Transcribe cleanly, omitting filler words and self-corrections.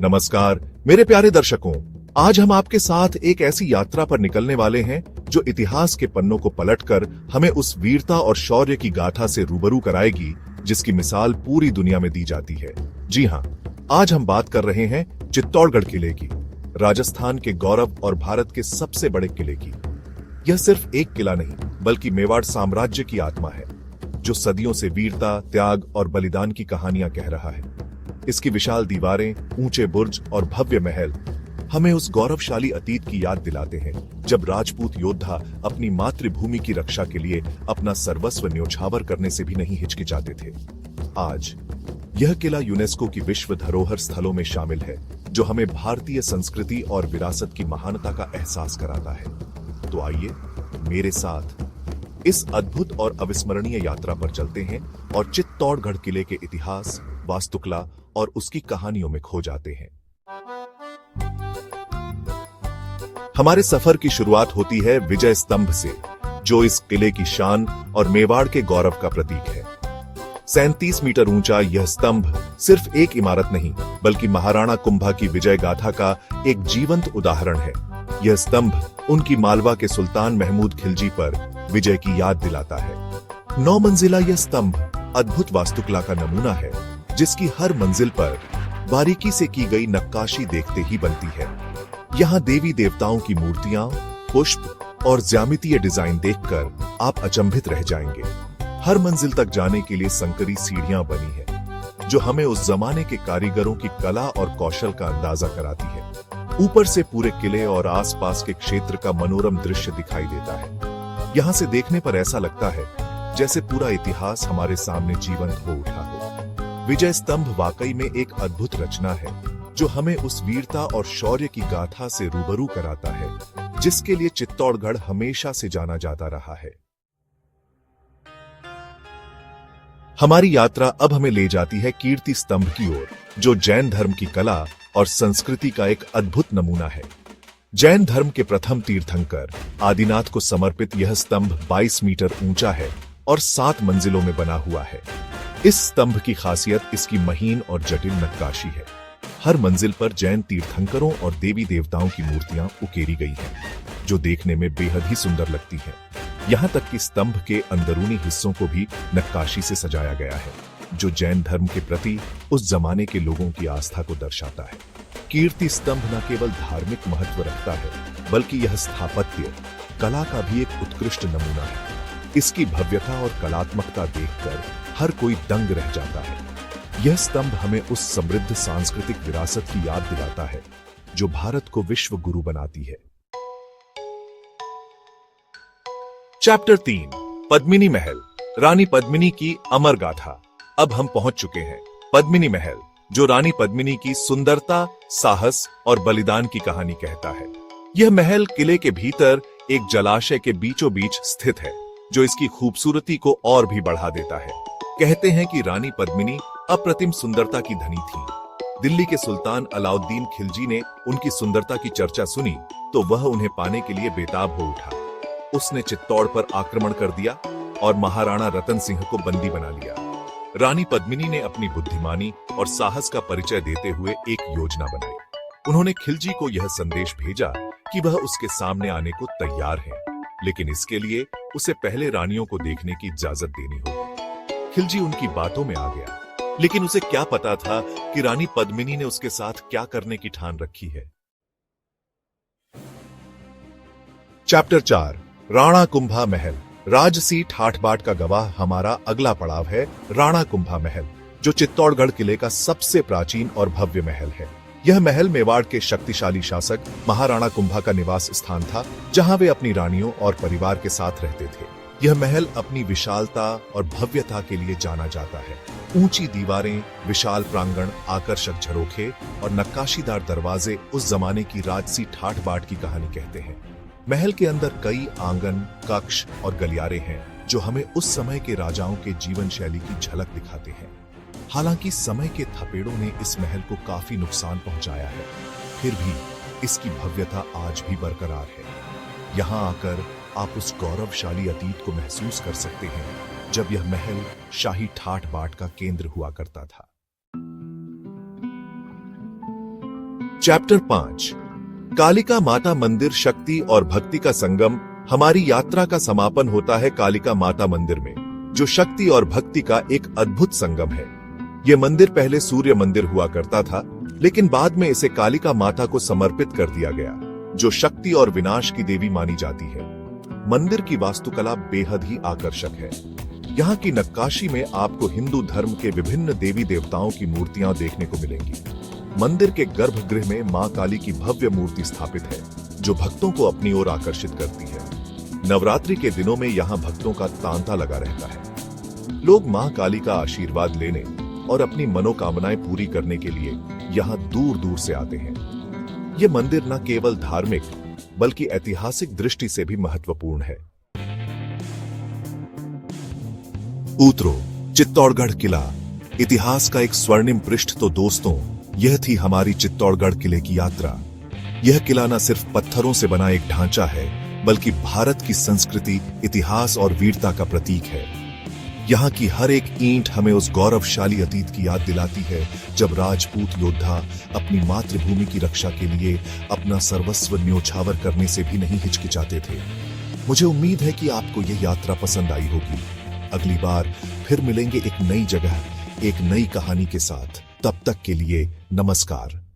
नमस्कार मेरे प्यारे दर्शकों, आज हम आपके साथ एक ऐसी यात्रा पर निकलने वाले हैं जो इतिहास के पन्नों को पलटकर हमें उस वीरता और शौर्य की गाथा से रूबरू कराएगी जिसकी मिसाल पूरी दुनिया में दी जाती है। जी हाँ, आज हम बात कर रहे हैं चित्तौड़गढ़ किले की, राजस्थान के गौरव और भारत के सबसे बड़े किले की। यह सिर्फ एक किला नहीं बल्कि मेवाड़ साम्राज्य की आत्मा है जो सदियों से वीरता, त्याग और बलिदान की कहानियां कह रहा है। इसकी विशाल दीवारें, ऊंचे बुर्ज और भव्य महल हमें उस गौरवशाली अतीत की याद दिलाते हैं जब राजपूत योद्धा अपनी मातृभूमि की रक्षा के लिए अपना सर्वस्व न्योछावर करने से भी नहीं हिचकिचाते थे। आज यह किला यूनेस्को की विश्व धरोहर स्थलों में शामिल है जो हमें भारतीय संस्कृति और विरासत की महानता का एहसास कराता है। तो आइए मेरे साथ इस अद्भुत और अविस्मरणीय यात्रा पर चलते हैं और चित्तौड़गढ़ किले के इतिहास, वास्तुकला और उसकी कहानियों में खो जाते हैं। हमारे सफर की शुरुआत होती है विजय स्तंभ से, जो इस किले की शान और मेवाड़ के गौरव का प्रतीक है। 37 मीटर ऊंचा यह स्तंभ सिर्फ एक इमारत नहीं बल्कि महाराणा कुंभा की विजय गाथा का एक जीवंत उदाहरण है। यह स्तंभ उनकी मालवा के सुल्तान महमूद खिलजी पर विजय की याद दिलाता है। 9 मंजिला यह स्तंभ अद्भुत वास्तुकला का नमूना है जिसकी हर मंजिल पर बारीकी से की गई नक्काशी देखते ही बनती है। यहाँ देवी देवताओं की मूर्तियां, पुष्प और ज्यामितीय डिजाइन देखकर आप अचंभित रह जाएंगे। हर मंजिल तक जाने के लिए संकरी सीढ़ियां बनी है जो हमें उस जमाने के कारीगरों की कला और कौशल का अंदाजा कराती है। ऊपर से पूरे किले और आसपास के क्षेत्र का मनोरम दृश्य दिखाई देता है। यहाँ से देखने पर ऐसा लगता है जैसे पूरा इतिहास हमारे सामने जीवंत हो उठा हो। विजय स्तंभ वाकई में एक अद्भुत रचना है जो हमें उस वीरता और शौर्य की गाथा से रूबरू कराता है जिसके लिए चित्तौड़गढ़ हमेशा से जाना जाता रहा है। हमारी यात्रा अब हमें ले जाती है कीर्ति स्तंभ की ओर, जो जैन धर्म की कला और संस्कृति का एक अद्भुत नमूना है। जैन धर्म के प्रथम तीर्थंकर आदिनाथ को समर्पित यह स्तंभ 22 मीटर ऊंचा है और 7 मंजिलों में बना हुआ है। इस स्तंभ की खासियत इसकी महीन और जटिल नक्काशी है। हर मंजिल पर जैन तीर्थंकरों और देवी देवताओं की मूर्तियां उकेरी गई हैं, जो देखने में बेहद ही सुंदर लगती हैं। यहाँ तक कि स्तंभ के अंदरूनी हिस्सों को भी नक्काशी से सजाया गया है, जो जैन धर्म के प्रति उस जमाने के लोगों की आस्था को दर्शाता है। कीर्ति स्तंभ न केवल धार्मिक महत्व रखता है बल्कि यह स्थापत्य कला का भी एक उत्कृष्ट नमूना है। इसकी भव्यता और कलात्मकता देखकर हर कोई दंग रह जाता है। यह स्तंभ हमें उस समृद्ध सांस्कृतिक विरासत की याद दिलाता है जो भारत को विश्व गुरु बनाती है। चैप्टर 3, पद्मिनी महल, रानी पद्मिनी की अमर गाथा। अब हम पहुंच चुके हैं पद्मिनी महल, जो रानी पद्मिनी की सुंदरता, साहस और बलिदान की कहानी कहता है। यह महल किले के भीतर एक जलाशय के बीचों बीच स्थित है जो इसकी खूबसूरती को और भी बढ़ा देता है। कहते हैं कि रानी पद्मिनी अप्रतिम सुंदरता की धनी थी। दिल्ली के सुल्तान अलाउद्दीन खिलजी ने उनकी सुंदरता की चर्चा सुनी तो वह उन्हें पाने के लिए बेताब हो उठा। उसने चित्तौड़ पर आक्रमण कर दिया और महाराणा रतन सिंह को बंदी बना लिया। रानी पद्मिनी ने अपनी बुद्धिमानी और साहस का परिचय देते हुए एक योजना बनाई। उन्होंने खिलजी को यह संदेश भेजा कि वह उसके सामने आने को तैयार है, लेकिन इसके लिए उसे पहले रानियों को देखने की इजाजत देनी होगी। खिलजी उनकी बातों में आ गया, लेकिन उसे क्या पता था कि रानी पद्मिनी ने उसके साथ क्या करने की ठान रखी है। चैप्टर 4, राणा कुंभा महल, राजसी ठाठ बाट का गवाह। हमारा अगला पड़ाव है राणा कुंभा महल, जो चित्तौड़गढ़ किले का सबसे प्राचीन और भव्य महल है। यह महल मेवाड़ के शक्तिशाली शासक महाराणा कुंभा का निवास स्थान था, जहां वे अपनी रानियों और परिवार के साथ रहते थे। यह महल अपनी विशालता और भव्यता के लिए जाना जाता है। ऊंची दीवारें, विशाल प्रांगण, आकर्षक झरोखे और नक्काशीदार दरवाजे उस जमाने की राजसी ठाठ बाट की कहानी कहते हैं। महल के अंदर कई आंगन, कक्ष और गलियारे हैं जो हमें उस समय के राजाओं के जीवन शैली की झलक दिखाते हैं। हालांकि समय के थपेड़ों ने इस महल को काफी नुकसान पहुंचाया है, फिर भी इसकी भव्यता आज भी बरकरार है। यहाँ आकर आप उस गौरवशाली अतीत को महसूस कर सकते हैं जब यह महल शाही ठाठ बाट का केंद्र हुआ करता था। चैप्टर 5 कालिका माता मंदिर शक्ति और भक्ति का संगम। हमारी यात्रा का समापन होता है कालिका माता मंदिर में, जो शक्ति और भक्ति का एक अद्भुत संगम है। यह मंदिर पहले सूर्य मंदिर हुआ करता था, लेकिन बाद में इसे कालिका माता को समर्पित कर दिया गया, जो शक्ति और विनाश की देवी मानी जाती है। मंदिर की वास्तुकला बेहद ही आकर्षक है। यहाँ की नक्काशी में आपको हिंदू धर्म के विभिन्न देवी देवताओं की मूर्तियां देखने को मिलेंगी। मंदिर के गर्भगृह में मां काली की भव्य मूर्ति स्थापित है, जो भक्तों को अपनी ओर आकर्षित करती है। नवरात्रि के दिनों में यहाँ भक्तों का तांता लगा रहता है। लोग मां काली का आशीर्वाद लेने और अपनी मनोकामनाएं पूरी करने के लिए यहाँ दूर दूर से आते हैं। ये मंदिर न केवल धार्मिक बल्कि ऐतिहासिक दृष्टि से भी महत्वपूर्ण है। उतरो चित्तौड़गढ़ किला, इतिहास का एक स्वर्णिम पृष्ठ। तो दोस्तों, यह थी हमारी चित्तौड़गढ़ किले की यात्रा। यह किला न सिर्फ पत्थरों से बना एक ढांचा है, बल्कि भारत की संस्कृति, इतिहास और वीरता का प्रतीक है। यहाँ की हर एक ईंट हमें उस गौरवशाली अतीत की याद दिलाती है, जब राजपूत योद्धा अपनी मातृभूमि की रक्षा के लिए अपना सर्वस्व न्योछावर करने से भी नहीं हिचकिचाते थे। मुझे उम्मीद है कि आपको यह यात्रा पसंद आई होगी। अगली बार फिर मिलेंगे एक नई जगह, एक नई कहानी के साथ। तब तक के लिए नमस्कार।